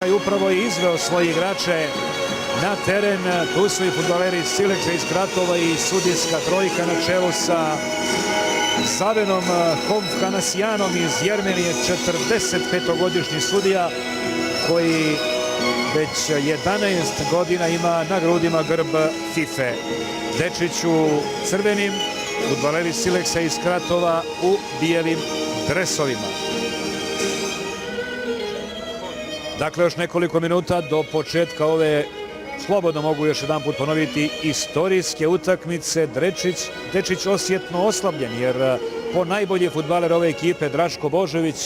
I upravo je izveo svoje igrače na teren. Tu su i fudbaleri Sileksa iz Kratova i sudijska trojka na čelu sa Savenom Hovhannisyanom iz Jermenije, 45-godišnji sudija koji već 11 godina ima na grudima grb FIFA. Dečić u crvenim, fudbaleri Sileksa iz Kratova u bijelim dresovima. Dakle, još nekoliko minuta do početka ove, slobodno mogu još jedan put ponoviti, istorijske utakmice. Dečić osjetno oslabljen, jer po najbolji fudbaler ove ekipe, Draško Božović,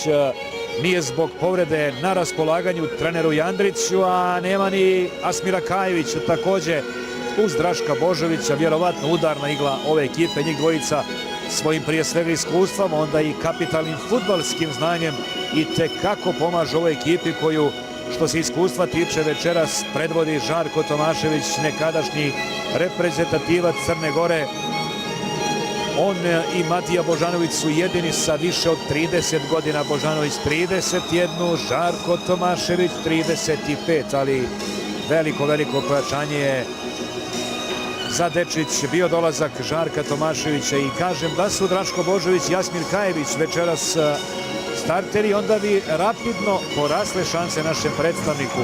nije zbog povrede na raspolaganju treneru Jandriću, a nema ni Asmira Kajevića, takođe uz Draška Božovića, vjerovatno udarna igla ove ekipe, njih dvojica svojim prije svega iskustvom, onda i kapitalnim fudbalskim znanjem i tekako pomaže ovoj ekipi koju, što se iskustva tiče, večeras predvodi Žarko Tomašević, nekadašnji reprezentativac Crne Gore. On i Matija Božanović su jedini sa više od 30 godina. Božanović 31, Žarko Tomašević 35, ali veliko pojačanje je za Dečić bio dolazak Žarka Tomaševića i kažem da su Draško Božović i Asmir Kajević večeras starteri, onda bi rapidno porasle šanse našem predstavniku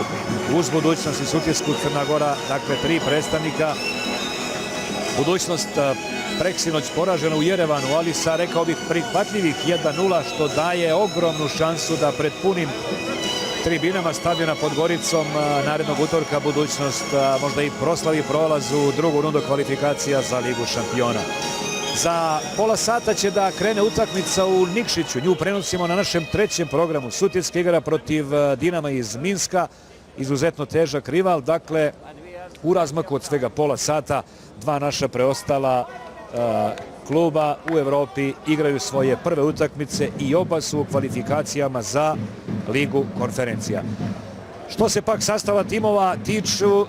uz budućnost i Sutjesku Crna Gora, dakle 3 predstavnika. Budućnost preksinoć poražena u Jerevanu, ali sa, rekao bih, prihvatljivih 1-0, što daje ogromnu šansu da pred punim tribinama stadiona pod Goricom narednog utorka budućnost možda i proslavi prolaz u drugu rundu kvalifikacija za Ligu šampiona. Za pola sata će da krene utakmica u Nikšiću. Nju prenosimo na našem trećem programu. Sutjeska igra protiv Dinama iz Minska. Izuzetno težak rival. Dakle, u razmaku od svega pola sata dva naša preostala kluba u Evropi igraju svoje prve utakmice i oba su u kvalifikacijama za Ligu konferencija. Što se pak sastava timova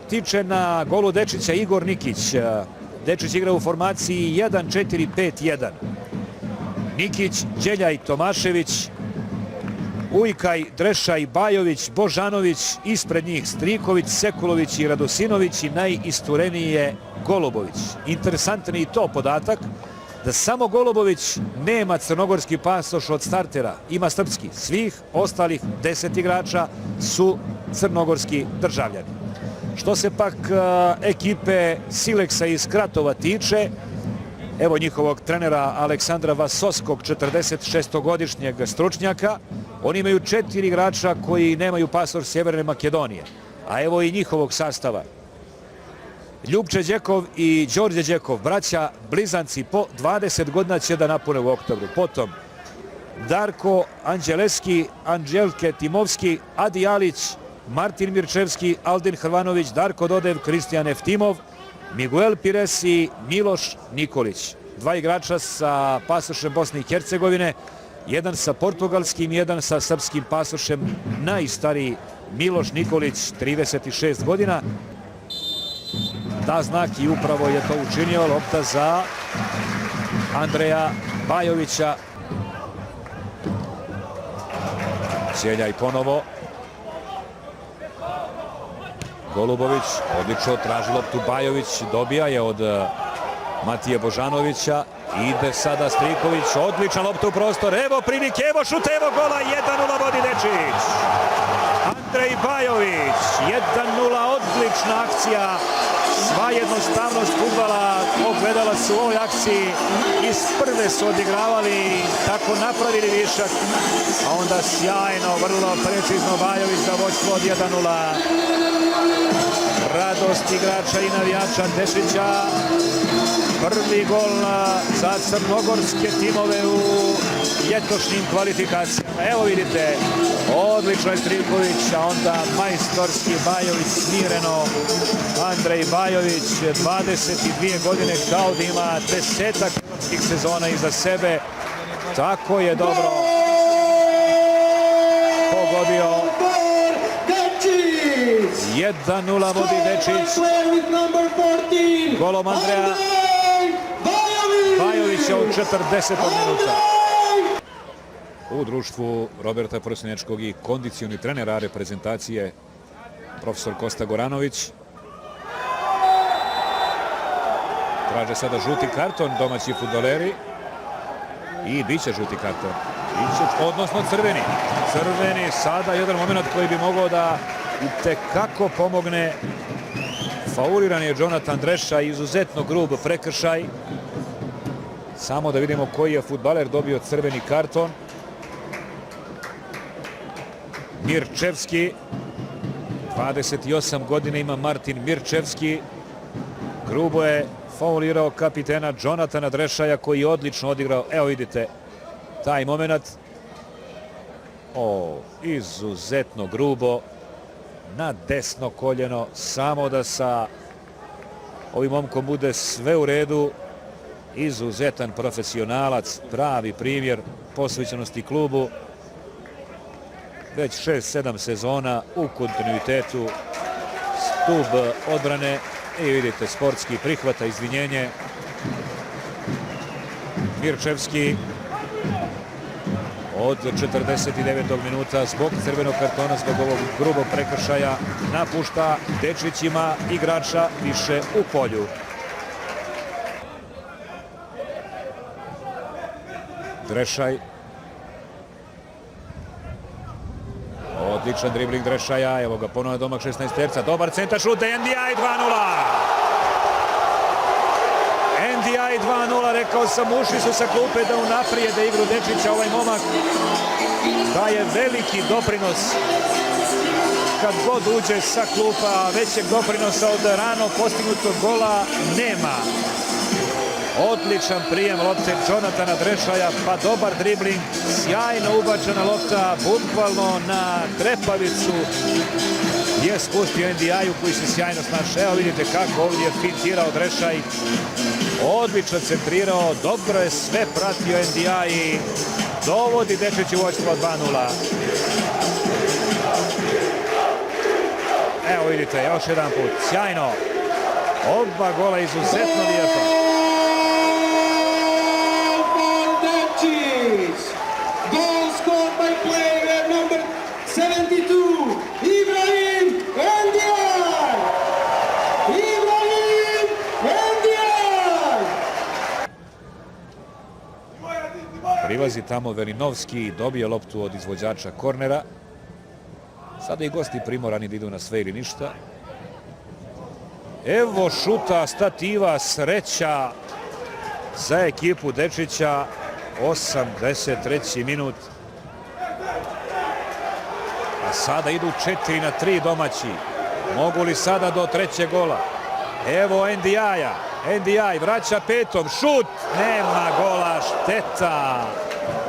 tiče, na golu Dečića Igor Nikić. Dečić igra u formaciji 1-4-5-1. Nikić, Đeljaj, Tomašević, Ujkaj, Drešaj, Bajović, Božanović, ispred njih Striković, Sekulović i Radosinović i najistureniji je Golubović. Interesantan je i to podatak da samo Golubović nema crnogorski pasoš od startera, ima srpski. Svih ostalih 10 igrača su crnogorski državljani. Što se pak ekipe Sileksa iz Kratova tiče, evo njihovog trenera Aleksandra Vasoskog, 46-godišnjeg stručnjaka. Oni imaju 4 igrača koji nemaju pasoš Sjeverne Makedonije. A evo i njihovog sastava. Ljubče Đekov i Đorđe Đekov, braća blizanci, po 20 godina će da napune u oktobru. Potom Darko Anđeleski, Anđelke Timovski, Adi Alić, Martin Mirčevski, Aldin Hrvanović, Darko Dodev, Kristijan Eftimov, Miguel Pires i Miloš Nikolić. Dva igrača sa pasošem Bosne i Hercegovine, jedan sa portugalskim, jedan sa srpskim pasošem. Najstariji Miloš Nikolić, 36 godina. Da znak i upravo je to učinio. Lopta za Andreja Bajovića. Đeljaj ponovo. Golubović odlično traži loptu, Bajović dobija je od Matije Božanovića. Ide sada Striković, odlična lopta u prostor, evo prilike, evo šut, evo gola, 1-0 vodi Dečić. Andrej Bajović, 1-0, odlična akcija. Sva jednostavnost fudbala ogledala se u ovoj akciji. Iz prve su odigravali, tako napravili višak, a onda sjajno, vrlo precizno Bajović za vođstvo od 1-0. Radost igrača i navijača Dečića. Prvi gol za crnogorske timove u ljetošnjim kvalifikacijama. Evo vidite, odlično je Striković, a onda majstorski Bajović, smireno. Andrej Bajović, 22 godine, kao da ima 10-ak hrvatskih sezona iza sebe. Tako je dobro pogodio. 1-0 vodi Dečić. Golom Andreja Bajovića u 40. minuta. U društvu Roberta Prosinečkog i kondicioni trenera reprezentacije profesor Kosta Goranović. Traže sada žuti karton domaći fudbaleri. I bit će žuti karton. Odnosno crveni. Crveni sada jedan moment koji bi mogao da itekako pomogne. Fauliran je Jonathan Dreša, izuzetno grub prekršaj. Samo da vidimo koji je fudbaler dobio crveni karton. Mirčevski. 28 godina ima Martin Mirčevski. Grubo je faulirao kapitena Jonathana Drešaja koji je odlično odigrao. Evo vidite taj moment. Izuzetno grubo. Na desno koljeno. Samo da sa ovim momkom bude sve u redu. Izuzetan profesionalac. Pravi primjer posvećenosti klubu. Već 6-7 sezona u kontinuitetu. Stub odbrane. I vidite, sportski prihvata izvinjenje. Mirčevski od 49. minuta zbog crvenog kartona, zbog ovog grubog prekršaja napušta. Dečić ima igrača više u polju. Drešaj. Odličan dribling Drešaja, evo ga ponovno domak 16 terca, dobar centar šut, NDI 2-0. NDI 2-0, rekao sam, ušli su sa klupe da unaprijede igru Dečića. Ovaj momak daje veliki doprinos kad god uđe sa klupa, većeg doprinosa od rano postignutog gola nema. Odličan prijem lopte Jonathana Drešaja, pa dobar dribling, sjajno ubačena lopta, bukvalno na trepavicu je spustio NDI-u koji se sjajno snašao. Evo vidite kako ovdje je fintirao Drešaj, odlično centrirao, dobro je sve pratio NDI i dovodi Dečić u vođstvo 2-0. Evo vidite, još jedan put, sjajno, oba gola izuzetno lijepo. Goal scored by player number 72, Ibrahim Ndiaye. Ibrahim Ndiaye. Prilazi tamo Velinovski i dobije loptu od izvođača kornera. Sada i gosti primorani da idu na sve ili ništa. Evo šuta, stativa, sreća za ekipu Dečića. 83. minut. A sada idu 4-3 domaći. Mogu li sada do trećeg gola? Evo NDI-a. NDI vraća petom. Šut! Nema gola. Šteta.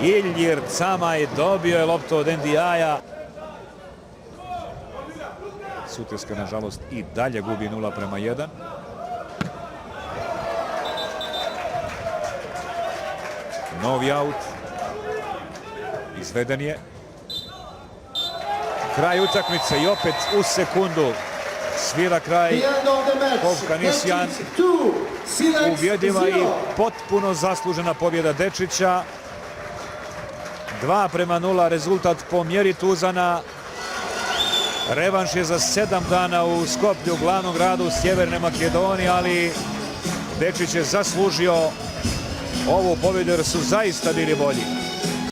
Iljir Camaj dobio je loptu od NDI-a. Sutjeska, nažalost, i dalje gubi 0-1. Novi aut. Izveden je. Kraj utakmice i opet u sekundu svira kraj. Hovhannisyan. Ubjedljiva i potpuno zaslužena pobjeda Dečića. 2-0 rezultat po mjeri Tuzana. Revanš je za 7 dana u Skoplju, glavnom gradu Sjeverne Makedonije, ali Dečić je zaslužio ovu pobjedu jer su zaista bili bolji.